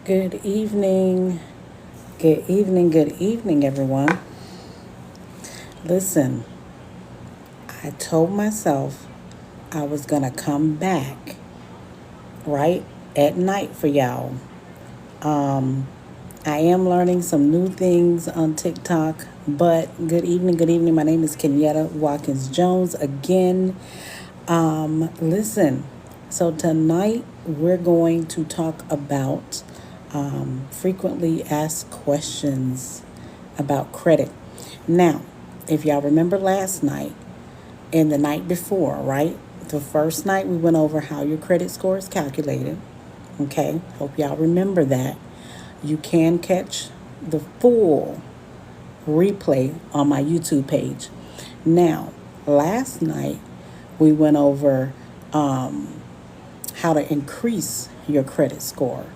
Good evening. Good evening, everyone. Listen, I told myself I was going to come back right at night for y'all. Um, I am learning some new things on TikTok, but good evening, good evening. My name is Kenyatta Watkins Jones again. Listen, so tonight we're going to talk about frequently asked questions about credit. Now, if y'all remember last night and the night before, right? The first night we went over how your credit score is calculated. Okay, hope y'all remember that. You can catch the full replay on my YouTube page. Now, last night we went over how to increase your credit score,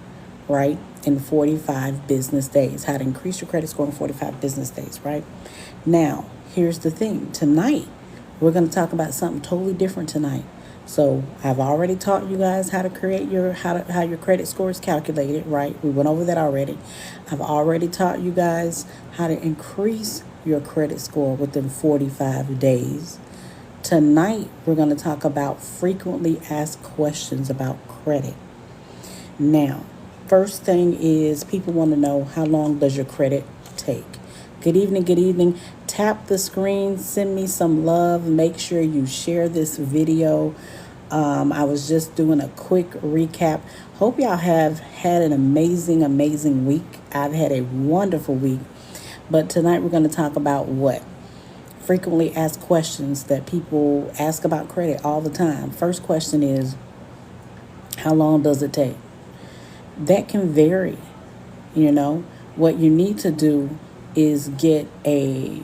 right? In 45 business days. How to increase your credit score in 45 business days, right? Now, here's the thing. Tonight, we're going to talk about something totally different tonight. So, I've already taught you guys how to create how your credit score is calculated, right? We went over that already. I've already taught you guys how to increase your credit score within 45 days. Tonight, we're going to talk about frequently asked questions about credit. Now, first thing is people want to know, how long does your credit take? Good evening, good evening. Tap the screen, send me some love. Make sure you share this video. I was just doing a quick recap. Hope y'all have had an amazing week. I've had a wonderful week. But tonight we're going to talk about what? Frequently asked questions that people ask about credit all the time. First question is, how long does it take? That can vary. What you need to do is get a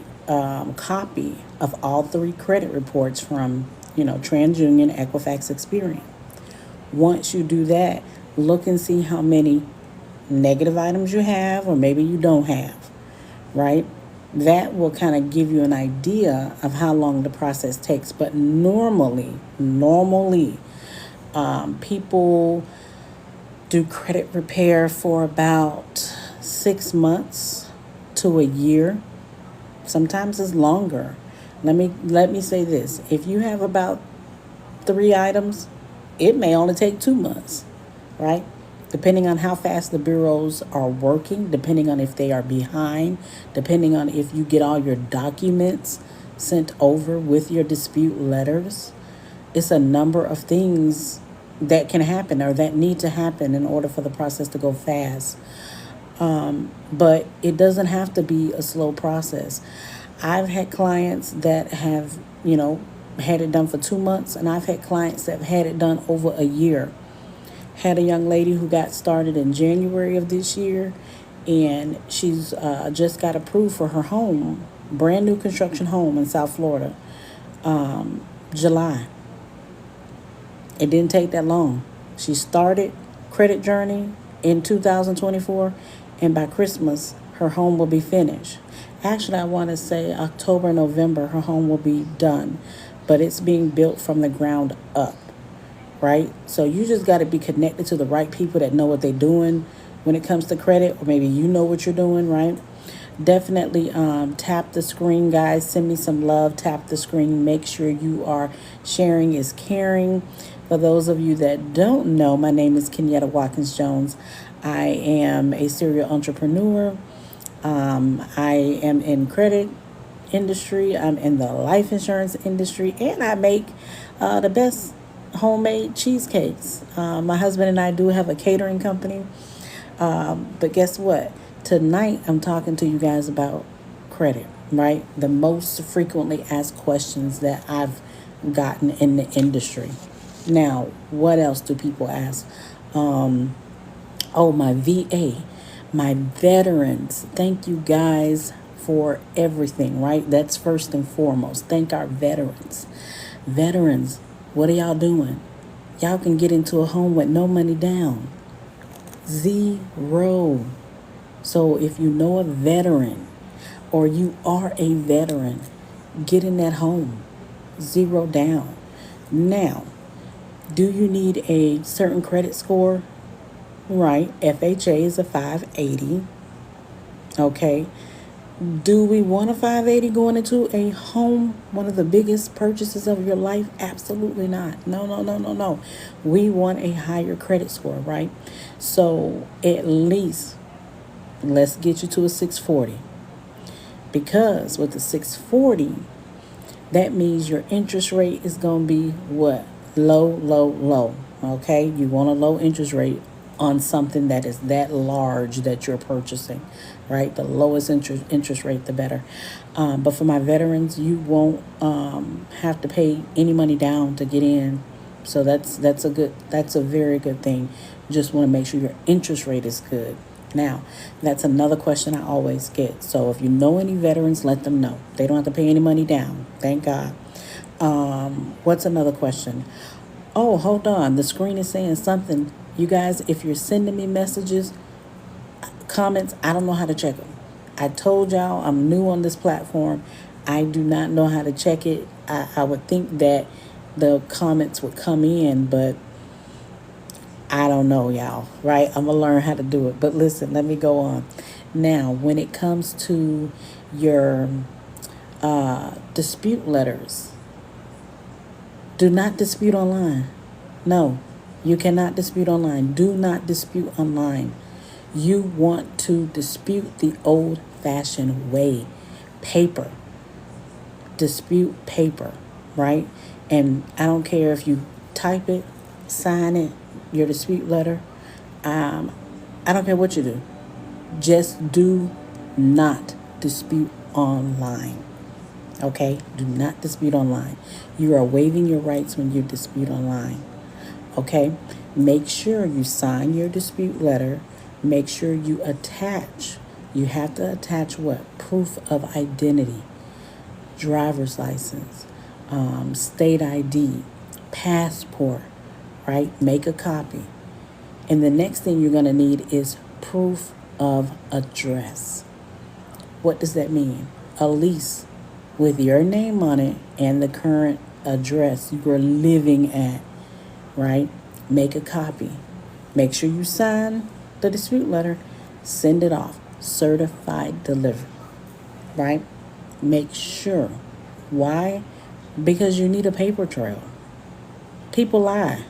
copy of all three credit reports from, TransUnion, Equifax, Experian. Once you do that, look and see how many negative items you have, or maybe you don't have, right? That will kind of give you an idea of how long the process takes. But normally, people do credit repair for about 6 months to a year. Sometimes it's longer. Let me say this. If you have about 3 items, it may only take 2 months, right? Depending on how fast the bureaus are working, depending on if they are behind, depending on if you get all your documents sent over with your dispute letters. It's a number of things that can happen or that need to happen in order for the process to go fast. But it doesn't have to be a slow process. I've had clients that have, had it done for 2 months, and I've had clients that have had it done over a year. Had a young lady who got started in January of this year, and she's just got approved for her home, brand new construction home in South Florida, July. It didn't take that long. She started credit journey in 2024, and by Christmas, her home will be finished. Actually, I want to say October, November, her home will be done, but it's being built from the ground up, right? So you just got to be connected to the right people that know what they're doing when it comes to credit, or maybe you know what you're doing, right? Definitely tap the screen, guys. Send me some love. Tap the screen. Make sure you are sharing is caring. For those of you that don't know, my name is Kenyatta Watkins Jones. I am a serial entrepreneur. I am in credit industry. I'm in the life insurance industry, and I make the best homemade cheesecakes. My husband and I do have a catering company. But guess what? Tonight, I'm talking to you guys about credit, right? The most frequently asked questions that I've gotten in the industry. Now, what else do people ask? My VA, my veterans. Thank you guys for everything, right? That's first and foremost. Thank our veterans. Veterans, what are y'all doing? Y'all can get into a home with no money down. Zero. So if you know a veteran or you are a veteran, get in that home. Zero down. Now, do you need a certain credit score? right? FHA is a 580. Okay. Do we want a 580 going into a home, one of the biggest purchases of your life? Absolutely not. No, no, no, no, no. We want a higher credit score, right? So at least let's get you to a 640. Because with the 640, that means your interest rate is going to be what? Low, low, low. Okay? You want a low interest rate on something that is that large that you're purchasing, right? The lowest interest rate, the better. But for my veterans, you won't have to pay any money down to get in. So that's a very good thing. Just want to make sure your interest rate is good. Now, that's another question I always get. So if you know any veterans, let them know. They don't have to pay any money down. Thank God. What's another question? Oh, hold on. The screen is saying something. You guys, if you're sending me messages, comments, I don't know how to check them. I told y'all I'm new on this platform. I do not know how to check it. I would think that the comments would come in, but I don't know, y'all, right? I'm going to learn how to do it. But listen, let me go on. Now, when it comes to your dispute letters, do not dispute online. No, you cannot dispute online. Do not dispute online. You want to dispute the old-fashioned way. Paper. Dispute paper, right? And I don't care if you type it, sign it, your dispute letter. I don't care what you do. Just do not dispute online. Okay? Do not dispute online. You are waiving your rights when you dispute online. Okay? Make sure you sign your dispute letter. Make sure you have to attach what? Proof of identity, driver's license, state ID, passport, right? Make a copy. And the next thing you're going to need is proof of address. What does that mean? A lease with your name on it and the current address you are living at, right? Make a copy. Make sure you sign the dispute letter, send it off, certified delivery, right? Make sure. Why? Because you need a paper trail. People lie.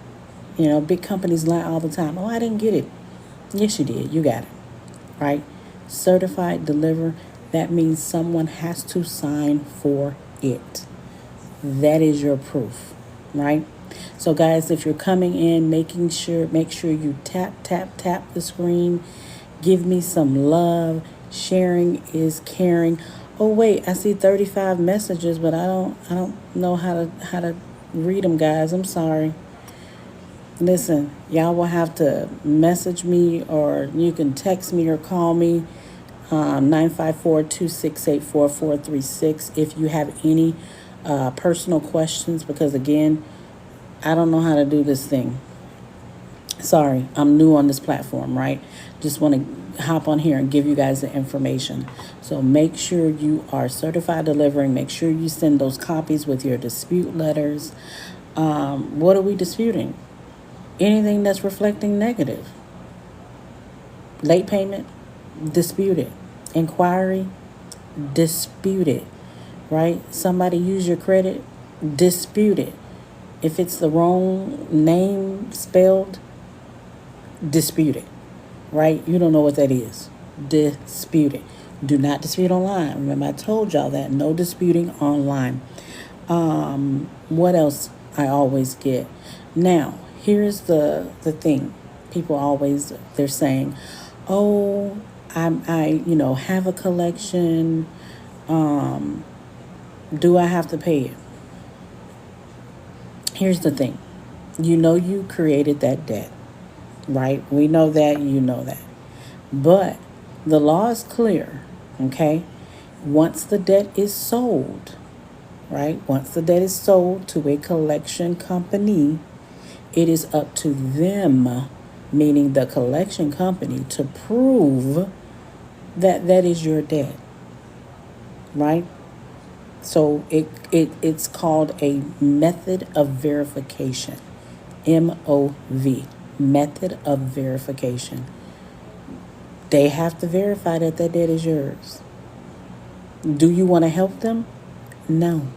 Big companies lie all the time. Oh, I didn't get it. Yes, you did. You got it, right? Certified deliver. That means someone has to sign for it. That is your proof, right? So guys, if you're coming in, make sure you tap the screen. Give me some love. Sharing is caring. Oh wait, I see 35 messages, but I don't know how to read them, guys. I'm sorry. Listen, y'all will have to message me, or you can text me or call me, 954-268-4436 if you have any personal questions, because again, I don't know how to do this thing. Sorry, I'm new on this platform, right? Just want to hop on here and give you guys the information. So make sure you are certified delivering. Make sure you send those copies with your dispute letters. What are we disputing? Anything that's reflecting negative. Late payment, dispute it. Inquiry, dispute it, right? Somebody use your credit, dispute it. If it's the wrong name spelled, dispute it, right? You don't know what that is. Dispute it. Do not dispute online. Remember, I told y'all that. No disputing online. What else I always get? Now, here's the thing. People always, they're saying, oh, I have a collection. Do I have to pay it? Here's the thing. You created that debt, right? We know that, you know that. But the law is clear, okay? Once the debt is sold, right? Once the debt is sold to a collection company, it is up to them, meaning the collection company, to prove that that is your debt, right? So it's called a method of verification, MOV, Method of verification. They have to verify that that debt is yours. Do you want to help them? No,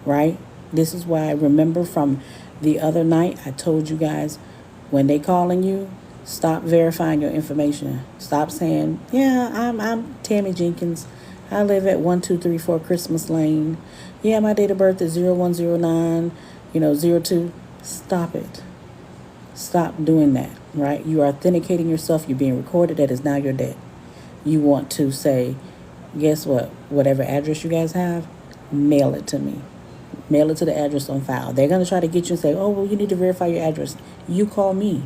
right? This is why, remember from the other night, I told you guys, when they calling you, stop verifying your information. Stop saying, yeah, I'm Tammy Jenkins. I live at 1234 Christmas Lane. Yeah, my date of birth is 0109, 02. Stop it. Stop doing that, right? You are authenticating yourself. You're being recorded. That is now your debt. You want to say, guess what? Whatever address you guys have, mail it to me. Mail it to the address on file. They're going to try to get you and say, oh, well, you need to verify your address. You call me,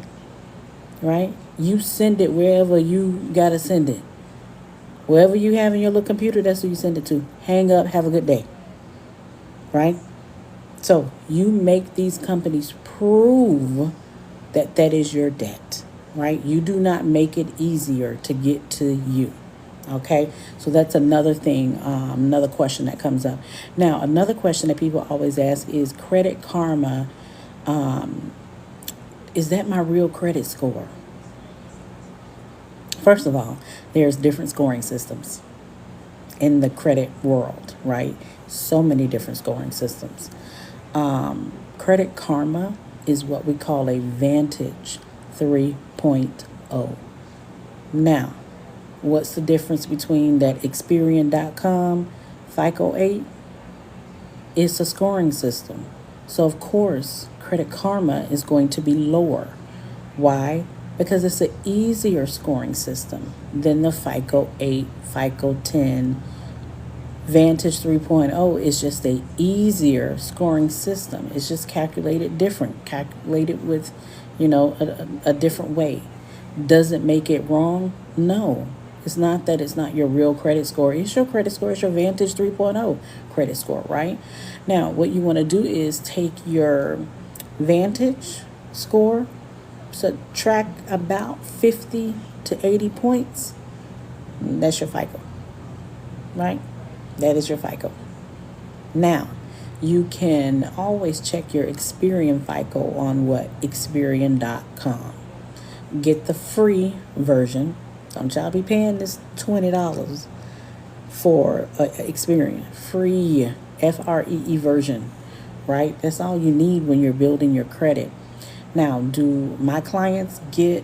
right? You send it wherever you got to send it. Wherever you have in your little computer, that's who you send it to. Hang up. Have a good day, right? So you make these companies prove that that is your debt, right? You do not make it easier to get to you. Okay, so that's another thing, another question that comes up. Now, another question that people always ask is Credit Karma. Is that my real credit score? First of all, there's different scoring systems in the credit world, right? So many different scoring systems. Credit Karma is what we call a Vantage 3.0. Now, what's the difference between that Experian.com FICO 8? It's a scoring system. So, of course, Credit Karma is going to be lower. Why? Because it's an easier scoring system than the FICO 8, FICO 10. Vantage 3.0 is just a easier scoring system. It's just calculated different, calculated with, a different way. Does it make it wrong? No. It's not that it's not your real credit score. It's your credit score. It's your Vantage 3.0 credit score, right? Now, what you want to do is take your Vantage score, subtract about 50 to 80 points. That's your FICO, right? That is your FICO. Now, you can always check your Experian FICO on what? Experian.com. Get the free version. Don't y'all be paying this $20 for Experian. Free, FREE version, right? That's all you need when you're building your credit. Now, do my clients get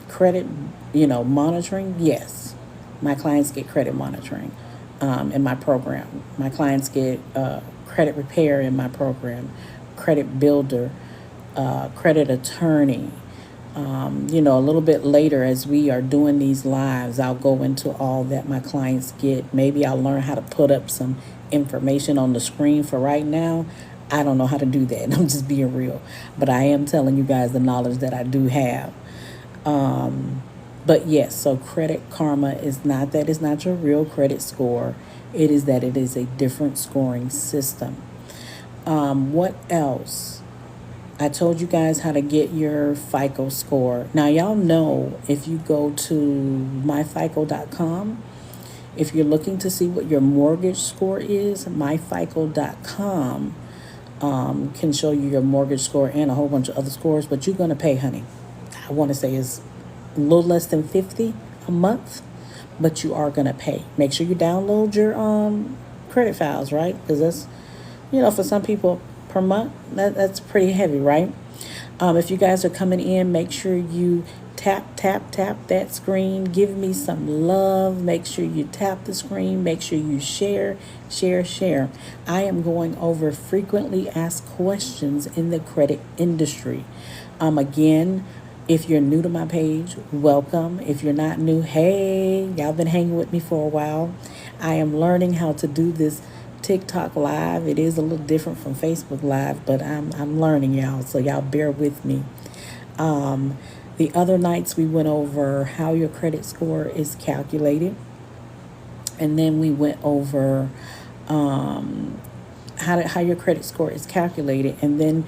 credit, monitoring? Yes. My clients get credit monitoring in my program. My clients get credit repair in my program, credit builder, credit attorney. A little bit later as we are doing these lives, I'll go into all that my clients get. Maybe I'll learn how to put up some information on the screen. For right now, I don't know how to do that. I'm just being real. But I am telling you guys the knowledge that I do have. But yes, so Credit Karma is not that it's not your real credit score. It is that it is a different scoring system. What else? I told you guys how to get your FICO score. Now, y'all know if you go to myfico.com, if you're looking to see what your mortgage score is, myfico.com can show you your mortgage score and a whole bunch of other scores, but you're going to pay, honey. I want to say it's a little less than $50 a month, but you are going to pay. Make sure you download your credit files, right? Because that's, for some people, per month, that's pretty heavy, right? If you guys are coming in, make sure you tap that screen. Give me some love. Make sure you tap the screen. Make sure you share. I am going over frequently asked questions in the credit industry. Again, if you're new to my page, welcome. If you're not new, hey, y'all been hanging with me for a while. I am learning how to do this TikTok live. It is a little different from Facebook live, but I'm learning, y'all, so y'all bear with me. The other nights we went over how your credit score is calculated, and then we went over how your credit score is calculated, and then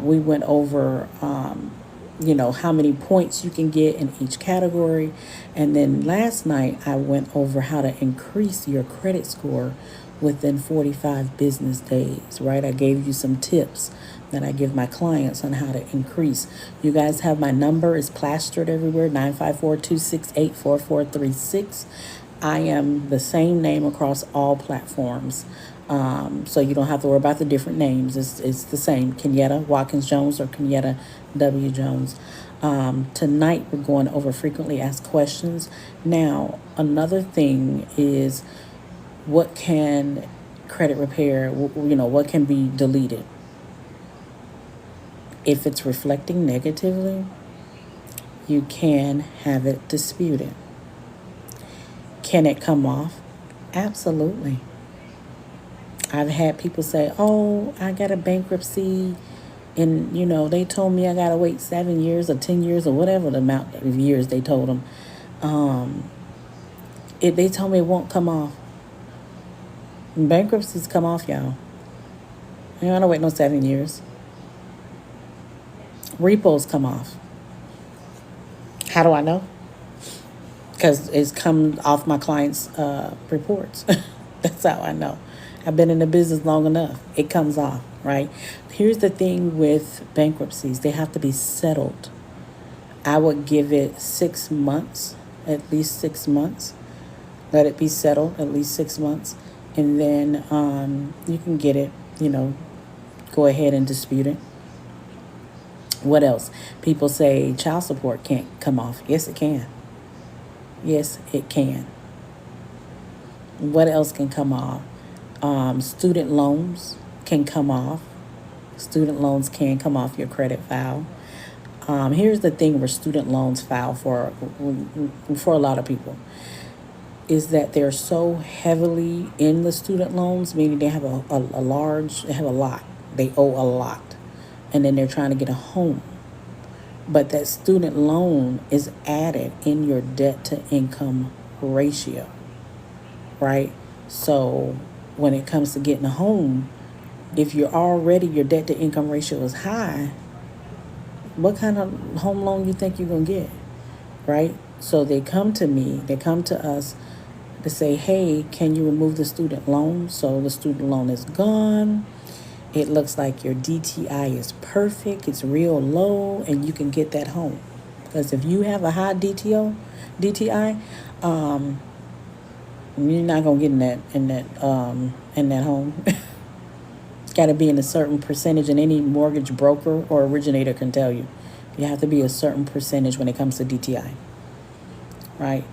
we went over how many points you can get in each category. And then last night I went over how to increase your credit score within 45 business days, right? I gave you some tips that I give my clients on how to increase. You guys have my number. It's plastered everywhere, 954-268-4436. I am the same name across all platforms. So you don't have to worry about the different names. It's the same, Kenyatta Watkins Jones or Kenyatta W. Jones. Tonight we're going over frequently asked questions. Now, another thing is, what can credit repair, what can be deleted? If it's reflecting negatively, you can have it disputed. Can it come off? Absolutely. I've had people say, oh, I got a bankruptcy, and they told me I gotta wait 7 years or 10 years or whatever the amount of years they told them. They told me it won't come off. Bankruptcies come off, y'all. You don't wait no 7 years. Repos come off. How do I know? Because it's come off my clients' reports. That's how I know. I've been in the business long enough. It comes off, right? Here's the thing with bankruptcies. They have to be settled. I would give it 6 months, at least 6 months. Let it be settled, at least 6 months. And then you can get it, go ahead and dispute it. What else? People say child support can't come off. Yes, it can. Yes, it can. What else can come off? Student loans can come off. Student loans can come off your credit file. Here's the thing where student loans file for a lot of people is that they're so heavily in the student loans, meaning they have a lot. They owe a lot. And then they're trying to get a home. But that student loan is added in your debt to income ratio, right? So when it comes to getting a home, if your debt to income ratio is high, what kind of home loan you think you're going to get, right? So they come to us to say, hey, can you remove the student loan? So the student loan is gone. It looks like your DTI is perfect. It's real low, and you can get that home. Because if you have a high DTI, you're not gonna get in that home. It's got to be in a certain percentage, and any mortgage broker or originator can tell you. You have to be a certain percentage when it comes to DTI, right?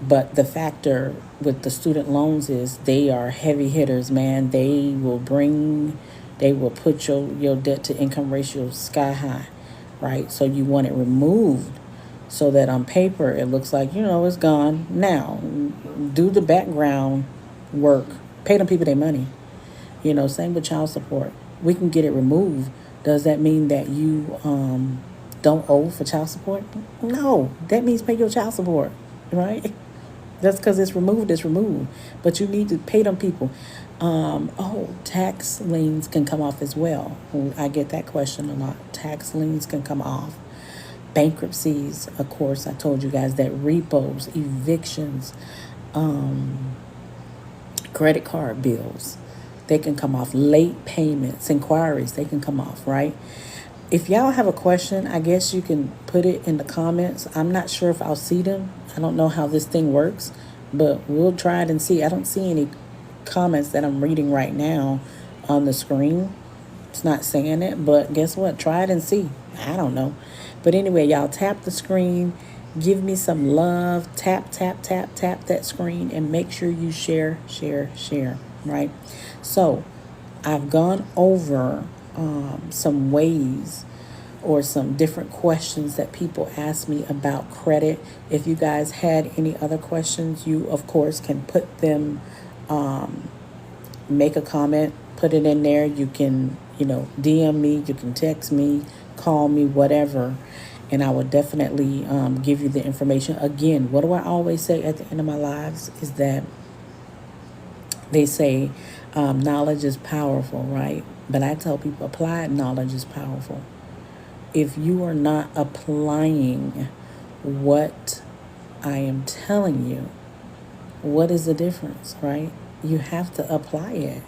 But the factor with the student loans is they are heavy hitters, man. They will put your debt to income ratio sky high, right? So you want it removed so that on paper it looks like, it's gone. Now, do the background work. Pay them people their money. Same with child support. We can get it removed. Does that mean that you don't owe for child support? No, that means pay your child support, right? That's because it's removed. But you need to pay them people. Tax liens can come off as well. I get that question a lot. Tax liens can come off. Bankruptcies, of course, I told you guys that. Repos, evictions, credit card bills, they can come off. Late payments, inquiries, they can come off, right? If y'all have a question, I guess you can put it in the comments. I'm not sure if I'll see them. I don't know how this thing works, but we'll try it and see. I don't see any comments that I'm reading right now on the screen. It's not saying it, but guess what? Try it and see. I don't know. But anyway, y'all tap the screen. Give me some love. Tap that screen and make sure you share, right? So I've gone over some ways or some different questions that people ask me about credit. If you guys had any other questions, you, of course, can put them, make a comment, put it in there. You can, DM me, you can text me, call me, whatever, and I will definitely give you the information. Again, what do I always say at the end of my lives is that they say knowledge is powerful, right? But I tell people applied knowledge is powerful. If you are not applying what I am telling you, what is the difference, right? you have to apply it.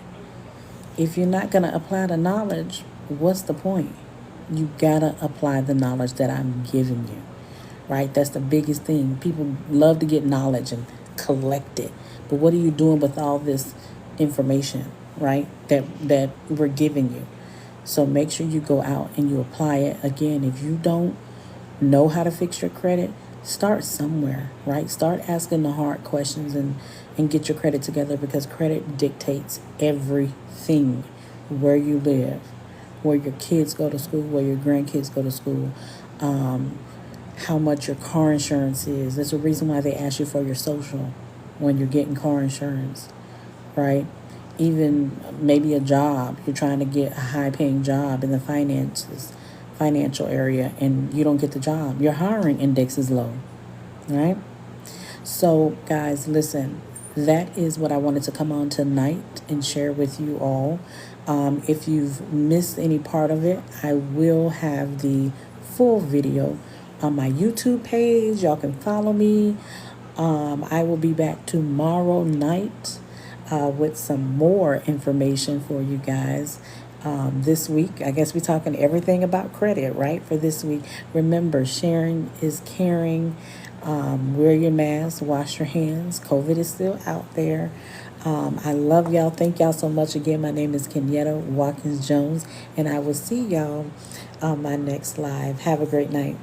If you're not going to apply the knowledge, what's the point? You got to apply the knowledge that I'm giving you, right? That's the biggest thing. People love to get knowledge and collect it. But what are you doing with all this information, right? That we're giving you. So make sure you go out and you apply it. Again, if you don't know how to fix your credit, start somewhere, right? Start asking the hard questions and get your credit together, because credit dictates everything. Where you live, where your kids go to school, where your grandkids go to school, how much your car insurance is. There's a reason why they ask you for your social when you're getting car insurance, right? Even maybe a job. You're trying to get a high paying job in the financial area, and you don't get the job. Your hiring index is low, right? So, guys, listen, that is what I wanted to come on tonight and share with you all. If you've missed any part of it, I will have the full video on my YouTube page. Y'all can follow me. I will be back tomorrow night with some more information for you guys. This week, I guess we're talking everything about credit, right? For this week, remember, sharing is caring. Wear your mask, wash your hands. COVID is still out there. I love y'all. Thank y'all so much. Again, my name is Kenyatta Watkins Jones, and I will see y'all on my next live. Have a great night.